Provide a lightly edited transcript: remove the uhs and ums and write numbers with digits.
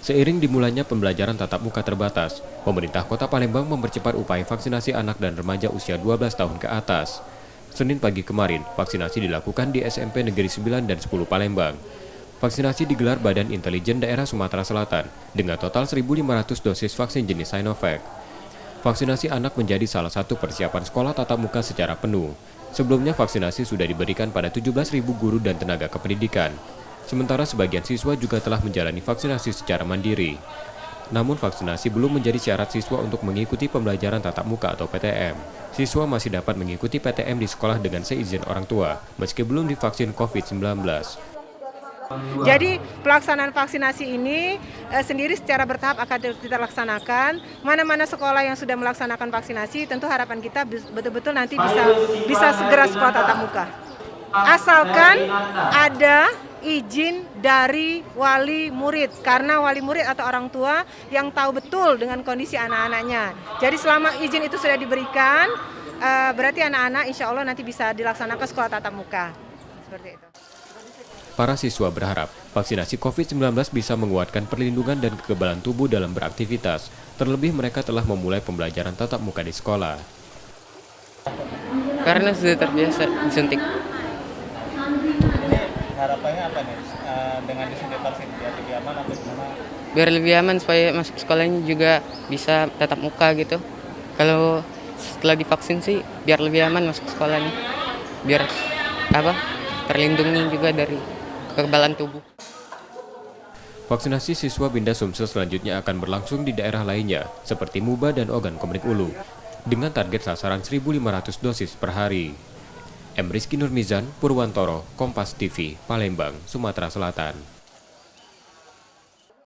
Seiring dimulainya pembelajaran tatap muka terbatas, pemerintah Kota Palembang mempercepat upaya vaksinasi anak dan remaja usia 12 tahun ke atas. Senin pagi kemarin, vaksinasi dilakukan di SMP Negeri 9 dan 10 Palembang. Vaksinasi digelar Badan Intelijen Daerah Sumatera Selatan dengan total 1.500 dosis vaksin jenis Sinovac. Vaksinasi anak menjadi salah satu persiapan sekolah tatap muka secara penuh. Sebelumnya vaksinasi sudah diberikan pada 17.000 guru dan tenaga kependidikan. Sementara sebagian siswa juga telah menjalani vaksinasi secara mandiri. Namun vaksinasi belum menjadi syarat siswa untuk mengikuti pembelajaran tatap muka atau PTM. Siswa masih dapat mengikuti PTM di sekolah dengan seizin orang tua, meski belum divaksin COVID-19. Jadi pelaksanaan vaksinasi ini sendiri secara bertahap akan kita laksanakan. Mana-mana sekolah yang sudah melaksanakan vaksinasi, tentu harapan kita betul-betul nanti bisa segera sekolah tatap muka. Asalkan ada izin dari wali murid, karena wali murid atau orang tua yang tahu betul dengan kondisi anak-anaknya. Jadi selama izin itu sudah diberikan, berarti anak-anak insya Allah nanti bisa dilaksanakan sekolah tatap muka. Seperti itu. Para siswa berharap vaksinasi COVID-19 bisa menguatkan perlindungan dan kekebalan tubuh dalam beraktivitas. Terlebih mereka telah memulai pembelajaran tatap muka di sekolah. Karena sudah terbiasa disuntik. Harapannya apa nih dengan disuntik vaksin, biar lebih aman atau gimana? Biar lebih aman supaya masuk sekolahnya juga bisa tatap muka gitu. Kalau setelah divaksin sih biar lebih aman masuk sekolahnya. Biar terlindungi juga dari kekebalan tubuh. Vaksinasi siswa Bina Sumsel selanjutnya akan berlangsung di daerah lainnya, seperti Muba dan Ogan Komering Ulu, dengan target sasaran 1.500 dosis per hari. M. Rizky Nurmizan, Purwantoro, Kompas TV, Palembang, Sumatera Selatan.